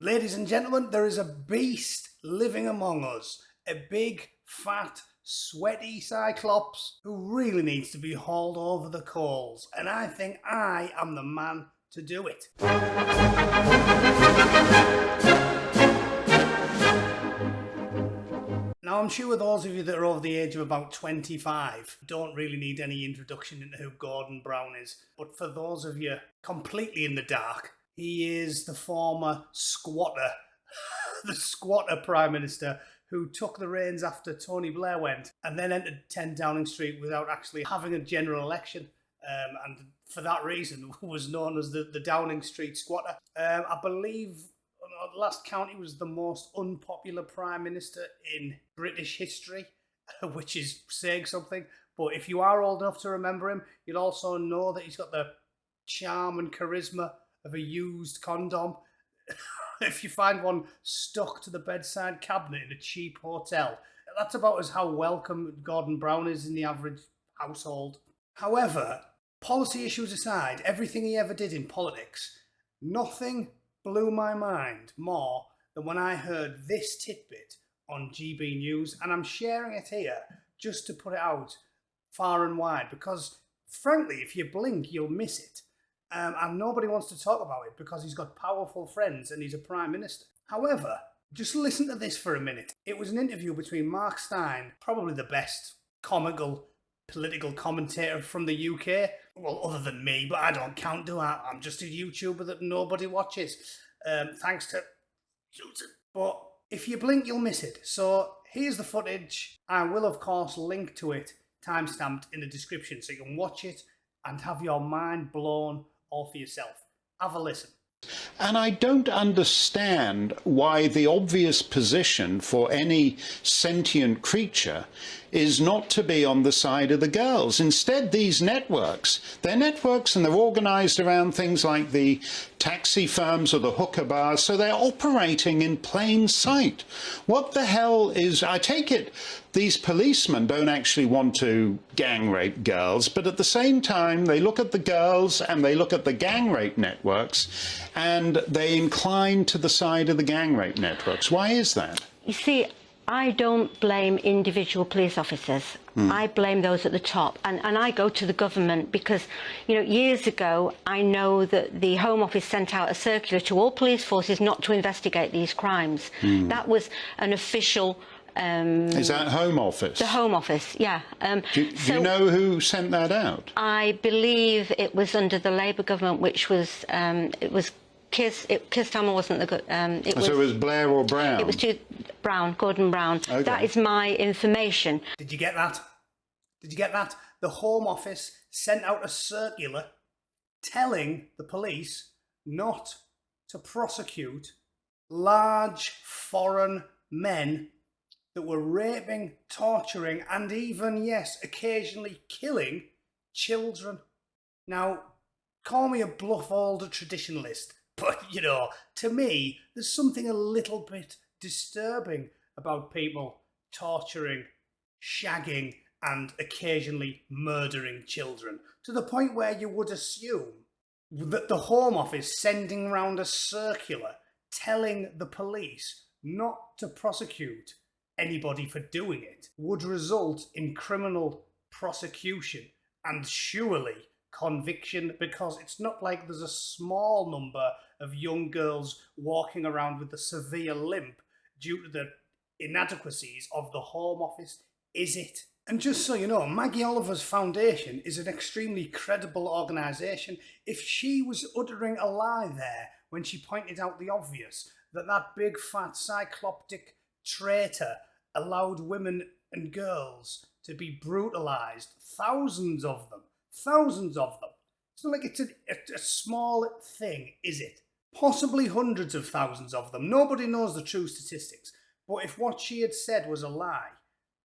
Ladies and gentlemen, there is a beast living among us. A big, fat, sweaty cyclops who really needs to be hauled over the coals. And I think I am the man to do it. Now, I'm sure those of you that are over the age of about 25 don't really need any introduction into who Gordon Brown is. But for those of you completely in the dark, he is the former squatter, the squatter Prime Minister who took the reins after Tony Blair went and then entered 10 Downing Street without actually having a general election. And for that reason was known as the Downing Street squatter. I believe at last count he was the most unpopular Prime Minister in British history, which is saying something. But if you are old enough to remember him, you'll also know that he's got the charm and charisma of a used condom. If you find one stuck to the bedside cabinet in a cheap hotel, that's about as how welcome Gordon Brown is in the average household. However, policy issues aside, everything he ever did in politics, nothing blew my mind more than when I heard this tidbit on GB News, and I'm sharing it here just to put it out far and wide because, frankly, if you blink, you'll miss it. And nobody wants to talk about it because he's got powerful friends and he's a Prime Minister. However, just listen to this for a minute. It was an interview between Mark Stein, probably the best comical political commentator from the UK. Well, other than me, but I don't count, do I? I'm just a YouTuber that nobody watches. Thanks to Susan. But if you blink, you'll miss it. So here's the footage. I will, of course, link to it, timestamped in the description, so you can watch it and have your mind blown all for yourself. Have a listen. And I don't understand why the obvious position for any sentient creature is not to be on the side of the girls. Instead, these networks, they're networks and they're organised around things like the taxi firms or the hooker bars, so they're operating in plain sight. What the hell is, I take it, these policemen don't actually want to gang rape girls, but at the same time, they look at the girls and they look at the gang rape networks and they incline to the side of the gang rape networks. Why is that? You see, I don't blame individual police officers. I blame those at the top. And I go to the government because, you know, years ago, I know that the Home Office sent out a circular to all police forces not to investigate these crimes. That was an official... is that Home Office? The Home Office, yeah. Do you know who sent that out? I believe it was under the Labour government, which was, it was Keir Starmer wasn't the good. So it was Blair or Brown? It was Brown, Gordon Brown. Okay. That is my information. Did you get that? Did you get that? The Home Office sent out a circular telling the police not to prosecute large foreign men that were raping, torturing, and even, yes, occasionally killing children. Now, call me a bluff older traditionalist, but, you know, to me, there's something a little bit disturbing about people torturing, shagging, and occasionally murdering children, to the point where you would assume that the Home Office sending round a circular telling the police not to prosecute anybody for doing it would result in criminal prosecution and surely conviction, because it's not like there's a small number of young girls walking around with a severe limp due to the inadequacies of the Home Office, is it? And just so you know, Maggie Oliver's foundation is an extremely credible organisation. If she was uttering a lie there when she pointed out the obvious, that big fat cycloptic traitor allowed women and girls to be brutalised, thousands of them. It's not like it's a small thing, is it? Possibly hundreds of thousands of them. Nobody knows the true statistics. But if what she had said was a lie,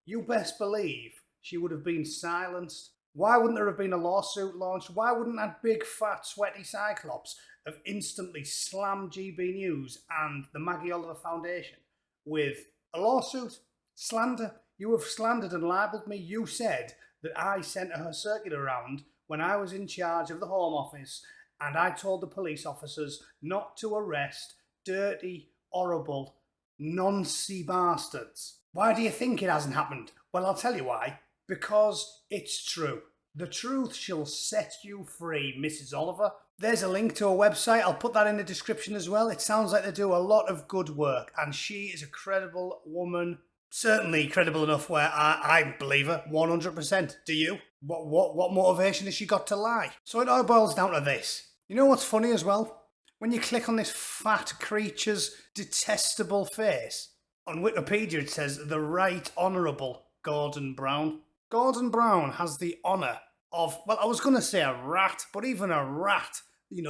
you best believe she would have been silenced. Why wouldn't there have been a lawsuit launched? Why wouldn't that big fat sweaty cyclops have instantly slammed GB News and the Maggie Oliver Foundation with a lawsuit? Slander. You have slandered and libelled me. You said that I sent her circular around when I was in charge of the Home Office and I told the police officers not to arrest dirty, horrible, noncy bastards. Why do you think it hasn't happened? Well, I'll tell you why. Because it's true. The truth shall set you free, Mrs. Oliver. There's a link to a website. I'll put that in the description as well. It sounds like they do a lot of good work, and she is a credible woman. Certainly credible enough where I believe her 100%. Do you? What motivation has she got to lie? So it all boils down to this. You know what's funny as well? When you click on this fat creature's detestable face, on Wikipedia it says the Right Honourable Gordon Brown. Gordon Brown has the honour of, well, I was going to say a rat, but even a rat,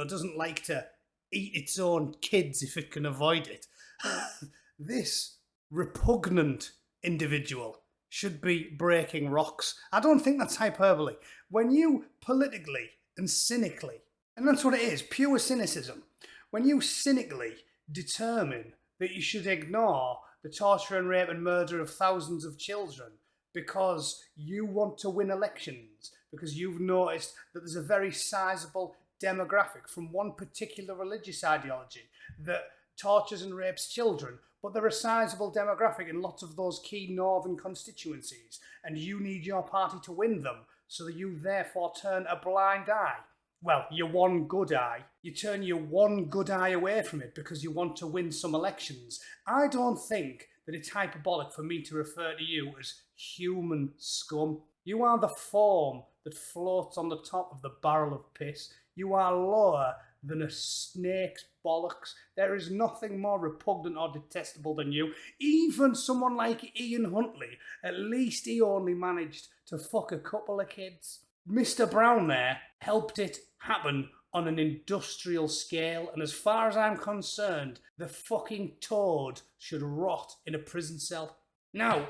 doesn't like to eat its own kids if it can avoid it. This repugnant individual should be breaking rocks. I don't think that's hyperbole. When you politically and cynically, and that's what it is, pure cynicism, when you cynically determine that you should ignore the torture and rape and murder of thousands of children because you want to win elections, because you've noticed that there's a very sizable demographic from one particular religious ideology that tortures and rapes children, but they're a sizable demographic in lots of those key northern constituencies, and you need your party to win them, so that you therefore turn a blind eye. Well, your one good eye. You turn your one good eye away from it because you want to win some elections. I don't think that it's hyperbolic for me to refer to you as human scum. You are the form that floats on the top of the barrel of piss. You are lower than a snake's bollocks. There is nothing more repugnant or detestable than you. Even someone like Ian Huntley, at least he only managed to fuck a couple of kids. Mr. Brown there helped it happen on an industrial scale, and as far as I'm concerned, the fucking toad should rot in a prison cell. Now,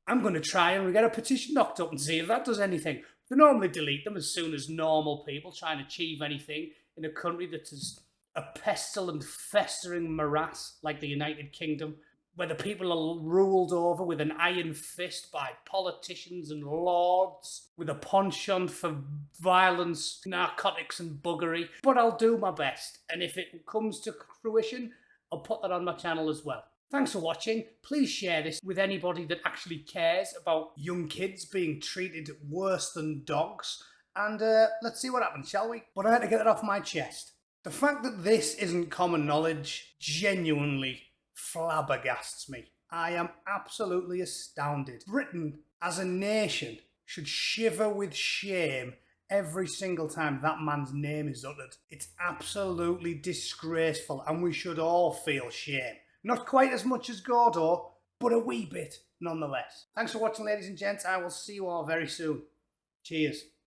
I'm going to try and get a petition knocked up and see if that does anything. They normally delete them as soon as normal people try and achieve anything in a country that is a pestilent, festering morass like the United Kingdom, where the people are ruled over with an iron fist by politicians and lords, with a penchant for violence, narcotics and buggery. But I'll do my best, and if it comes to fruition, I'll put that on my channel as well. Thanks for watching. Please share this with anybody that actually cares about young kids being treated worse than dogs. And let's see what happens, shall we? But I had to get it off my chest. The fact that this isn't common knowledge genuinely flabbergasts me. I am absolutely astounded. Britain, as a nation, should shiver with shame every single time that man's name is uttered. It's absolutely disgraceful, and we should all feel shame. Not quite as much as Gordo, but a wee bit nonetheless. Thanks for watching, ladies and gents. I will see you all very soon. Cheers.